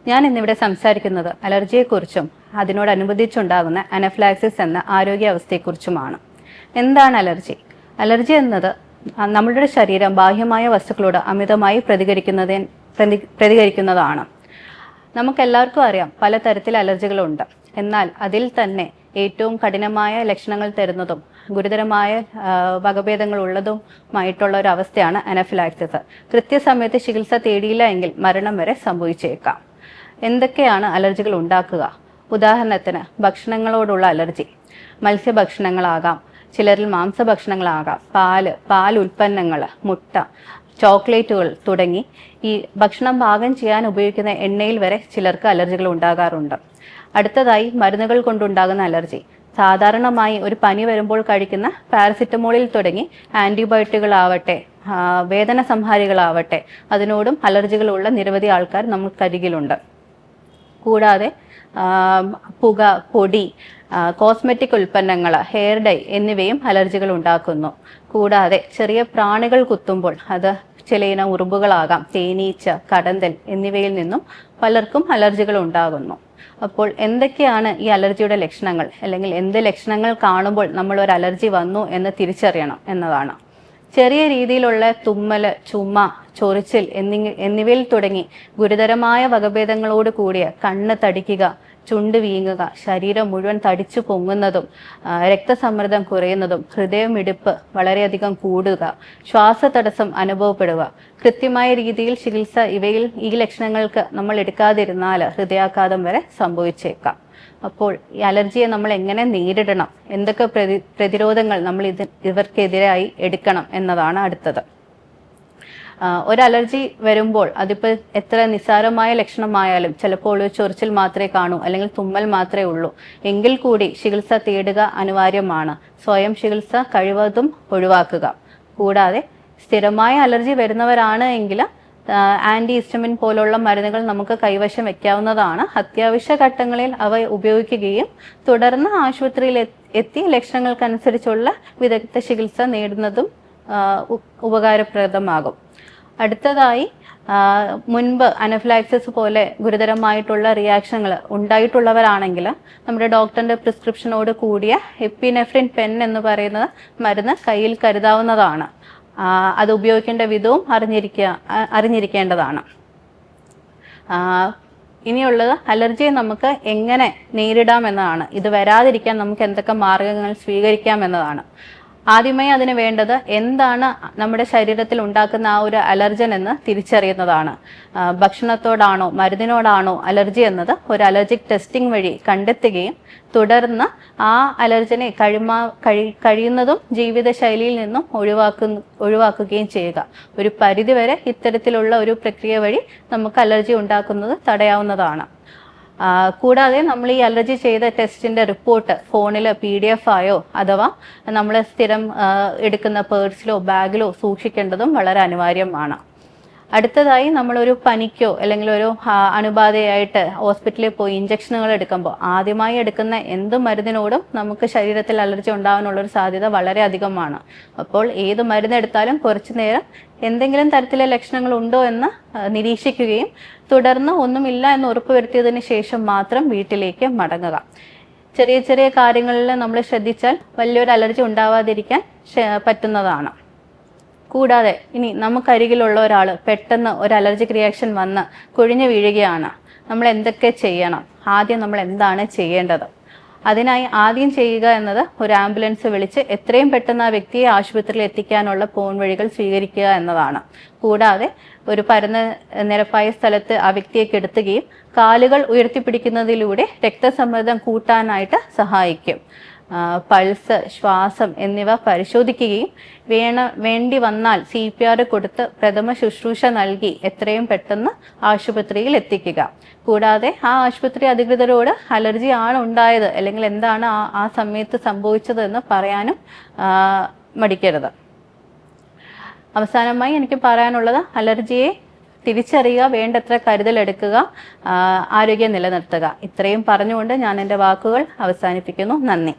ഞാൻ ഇന്നിവിടെ സംസാരിക്കുന്നത് അലർജിയെക്കുറിച്ചും അതിനോടനുബന്ധിച്ചുണ്ടാകുന്ന അനഫ്ലാക്സിസ് എന്ന ആരോഗ്യാവസ്ഥയെക്കുറിച്ചുമാണ്. എന്താണ് അലർജി? അലർജി എന്നത് നമ്മളുടെ ശരീരം ബാഹ്യമായ വസ്തുക്കളോട് അമിതമായി പ്രതികരിക്കുന്നതാണ്. നമുക്കെല്ലാവർക്കും അറിയാം പല തരത്തിൽ അലർജികളുണ്ട്. എന്നാൽ അതിൽ ഏറ്റവും കഠിനമായ ലക്ഷണങ്ങൾ തരുന്നതും ഗുരുതരമായ വകഭേദങ്ങൾ ഉള്ളതുമായിട്ടുള്ള ഒരു അവസ്ഥയാണ് അനഫിലാക്സിസ്. കൃത്യസമയത്ത് ചികിത്സ തേടിയില്ല എങ്കിൽ മരണം വരെ സംഭവിച്ചേക്കാം. എന്തൊക്കെയാണ് അലർജികൾ ഉണ്ടാക്കുക? ഉദാഹരണത്തിന് ഭക്ഷണങ്ങളോടുള്ള അലർജി. മത്സ്യഭക്ഷണങ്ങളാകാം, ചിലരിൽ മാംസഭക്ഷണങ്ങളാകാം, പാൽ ഉൽപ്പന്നങ്ങൾ, മുട്ട, ചോക്ലേറ്റുകൾ തുടങ്ങി ഈ ഭക്ഷണം പാകം ചെയ്യാൻ ഉപയോഗിക്കുന്ന എണ്ണയിൽ വരെ ചിലർക്ക് അലർജികൾ ഉണ്ടാകാറുണ്ട്. അടുത്തതായി മരുന്നുകൾ കൊണ്ടുണ്ടാകുന്ന അലർജി. സാധാരണമായി ഒരു പനി വരുമ്പോൾ കഴിക്കുന്ന പാരസിറ്റമോളിൽ തുടങ്ങി ആൻറ്റിബയോട്ടിക്കുകളാവട്ടെ, വേദന സംഹാരികളാവട്ടെ, അതിനോടും അലർജികളുള്ള നിരവധി ആൾക്കാർ നമുക്കരികിലുണ്ട്. കൂടാതെ പുക, പൊടി, കോസ്മെറ്റിക് ഉൽപ്പന്നങ്ങൾ, ഹെയർ ഡൈ എന്നിവയും അലർജികൾ ഉണ്ടാക്കുന്നു. കൂടാതെ ചെറിയ പ്രാണികൾ കുത്തുമ്പോൾ അത് ചിലയിനം ഉറുമ്പുകളാകാം, തേനീച്ച, കടന്തൽ എന്നിവയിൽ നിന്നും പലർക്കും അലർജികൾ ഉണ്ടാകുന്നു. അപ്പോൾ എന്തൊക്കെയാണ് ഈ അലർജിയുടെ ലക്ഷണങ്ങൾ, അല്ലെങ്കിൽ എന്ത് ലക്ഷണങ്ങൾ കാണുമ്പോൾ നമ്മൾ ഒരു അലർജി വന്നു എന്ന് തിരിച്ചറിയണം എന്നതാണ്. ചെറിയ രീതിയിലുള്ള തുമ്മൽ, ചുമ, ചൊറിച്ചിൽ എന്നിവയിൽ തുടങ്ങി ഗുരുതരമായ വകഭേദങ്ങളോട് കൂടിയ കണ്ണ് തടിക്കുക, ചുണ്ട് വീങ്ങുക, ശരീരം മുഴുവൻ തടിച്ചു പൊങ്ങുന്നതും, രക്തസമ്മർദ്ദം കുറയുന്നതും, ഹൃദയമിടിപ്പ് വളരെയധികം കൂടുക, ശ്വാസതടസ്സം അനുഭവപ്പെടുക, കൃത്യമായ രീതിയിൽ ചികിത്സ ഈ ലക്ഷണങ്ങൾക്ക് നമ്മൾ എടുക്കാതിരുന്നാൽ ഹൃദയാഘാതം വരെ സംഭവിച്ചേക്കാം. അപ്പോൾ ഈ അലർജിയെ നമ്മൾ എങ്ങനെ നേരിടണം, എന്തൊക്കെ പ്രതിരോധങ്ങൾ നമ്മൾ ഇവർക്കെതിരായി എടുക്കണം എന്നതാണ് അടുത്തത്. ഒരു അലർജി വരുമ്പോൾ അതിപ്പോൾ എത്ര നിസ്സാരമായ ലക്ഷണമായാലും, ചിലപ്പോൾ ഒരു ചൊറിച്ചിൽ മാത്രമേ കാണൂ, അല്ലെങ്കിൽ തുമ്മൽ മാത്രമേ ഉള്ളൂ എങ്കിൽ കൂടി ചികിത്സ തേടുക അനിവാര്യമാണ്. സ്വയം ചികിത്സ കഴിവതും ഒഴിവാക്കുക. കൂടാതെ സ്ഥിരമായ അലർജി വരുന്നവരാണ് എങ്കിൽ ആൻറ്റി ഹിസ്റ്റമിൻ പോലുള്ള മരുന്നുകൾ നമുക്ക് കൈവശം വെക്കാവുന്നതാണ്. അത്യാവശ്യ ഘട്ടങ്ങളിൽ അവ ഉപയോഗിക്കുകയും തുടർന്ന് ആശുപത്രിയിൽ എത്തി ലക്ഷണങ്ങൾക്കനുസരിച്ചുള്ള വിദഗ്ധ ചികിത്സ നേടുന്നതും ഉപകാരപ്രദമാകും. അടുത്തതായി, മുൻപ് അനഫ്ലാക്സിസ് പോലെ ഗുരുതരമായിട്ടുള്ള റിയാക്ഷനുകൾ ഉണ്ടായിട്ടുള്ളവരാണെങ്കിൽ നമ്മുടെ ഡോക്ടറിൻ്റെ പ്രിസ്ക്രിപ്ഷനോട് കൂടിയ എപ്പിനെഫ്രിൻ പെൻ എന്ന് പറയുന്ന മരുന്ന് കയ്യിൽ കരുതാവുന്നതാണ്. അത് ഉപയോഗിക്കേണ്ട വിധവും അറിഞ്ഞിരിക്കേണ്ടതാണ്. ഇനിയുള്ളത് അലർജിയെ നമുക്ക് എങ്ങനെ നേരിടാം എന്നതാണ്. ഇത് വരാതിരിക്കാൻ നമുക്ക് എന്തൊക്കെ മാർഗങ്ങൾ സ്വീകരിക്കാം എന്നതാണ്. ആദ്യമായി അതിന് വേണ്ടത് എന്താണ് നമ്മുടെ ശരീരത്തിൽ ഉണ്ടാക്കുന്ന ആ ഒരു അലർജൻ എന്ന് തിരിച്ചറിയുന്നതാണ്. ഭക്ഷണത്തോടാണോ മരുന്നിനോടാണോ അലർജി എന്നത് ഒരു അലർജിക് ടെസ്റ്റിംഗ് വഴി കണ്ടെത്തുകയും തുടർന്ന് ആ അലർജനെ കഴിയുന്നതും ജീവിതശൈലിയിൽ നിന്നും ഒഴിവാക്കുകയും ചെയ്യുക. ഒരു പരിധിവരെ ഇത്തരത്തിലുള്ള ഒരു പ്രക്രിയ വഴി നമുക്ക് അലർജി ഉണ്ടാക്കുന്നത് തടയാവുന്നതാണ്. കൂടാതെ നമ്മൾ ഈ അലർജി ചെയ്ത ടെസ്റ്റിൻ്റെ റിപ്പോർട്ട് ഫോണിൽ PDF ആയോ അഥവാ നമ്മൾ സ്ഥിരം എടുക്കുന്ന പേഴ്സിലോ ബാഗിലോ സൂക്ഷിക്കേണ്ടതും വളരെ അനിവാര്യമാണ്. അടുത്തതായി, നമ്മളൊരു പനിക്കോ അല്ലെങ്കിൽ ഒരു അണുബാധയായിട്ട് ഹോസ്പിറ്റലിൽ പോയി ഇഞ്ചക്ഷനുകൾ എടുക്കുമ്പോൾ ആദ്യമായി എടുക്കുന്ന എന്ത് മരുന്നിനോടും നമുക്ക് ശരീരത്തിൽ അലർജി ഉണ്ടാകാനുള്ളൊരു സാധ്യത വളരെ അധികമാണ്. അപ്പോൾ ഏത് മരുന്നെടുത്താലും കുറച്ചു നേരം എന്തെങ്കിലും തരത്തിലെ ലക്ഷണങ്ങൾ ഉണ്ടോ എന്ന് നിരീക്ഷിക്കുകയും തുടർന്ന് ഒന്നുമില്ല എന്ന് ഉറപ്പുവരുത്തിയതിന് ശേഷം മാത്രം വീട്ടിലേക്ക് മടങ്ങുക. ചെറിയ ചെറിയ കാര്യങ്ങളിൽ നമ്മൾ ശ്രദ്ധിച്ചാൽ വലിയൊരു അലർജി ഉണ്ടാവാതിരിക്കാൻ പറ്റുന്നതാണ്. കൂടാതെ ഇനി നമുക്കരികിലുള്ള ഒരാൾ പെട്ടെന്ന് ഒരു അലർജിക് റിയാക്ഷൻ വന്ന് കുഴിഞ്ഞു വീഴുകയാണ്. നമ്മൾ എന്തൊക്കെ ചെയ്യണം? ആദ്യം നമ്മൾ എന്താണ് ചെയ്യേണ്ടത്? അതിനായി ആദ്യം ചെയ്യുക എന്നത് ഒരു ആംബുലൻസ് വിളിച്ച് എത്രയും പെട്ടെന്ന് ആ വ്യക്തിയെ ആശുപത്രിയിൽ എത്തിക്കാനുള്ള പോംവഴികൾ സ്വീകരിക്കുക എന്നതാണ്. കൂടാതെ ഒരു പരന്ന നിരപ്പായ സ്ഥലത്ത് ആ വ്യക്തിയെ കിടത്തുകയും കാലുകൾ ഉയർത്തിപ്പിടിക്കുന്നതിലൂടെ രക്തസമ്മർദ്ദം കൂട്ടാനായിട്ട് സഹായിക്കും. പൾസ്, ശ്വാസം എന്നിവ പരിശോധിക്കുകയും വേണ്ടി വന്നാൽ CPR കൊടുത്ത് പ്രഥമ ശുശ്രൂഷ നൽകി എത്രയും പെട്ടെന്ന് ആശുപത്രിയിൽ എത്തിക്കുക. കൂടാതെ ആ ആശുപത്രി അധികൃതരോട് അലർജി ആണ് ഉണ്ടായത് അല്ലെങ്കിൽ എന്താണ് ആ സമയത്ത് സംഭവിച്ചത് എന്ന് പറയാനും മടിക്കരുത്. അവസാനമായി എനിക്ക് പറയാനുള്ളത്, അലർജിയെ തിരിച്ചറിയുക, വേണ്ടത്ര കരുതലെടുക്കുക, ആരോഗ്യം നിലനിർത്തുക. ഇത്രയും പറഞ്ഞുകൊണ്ട് ഞാൻ എൻ്റെ വാക്കുകൾ അവസാനിപ്പിക്കുന്നു. നന്ദി.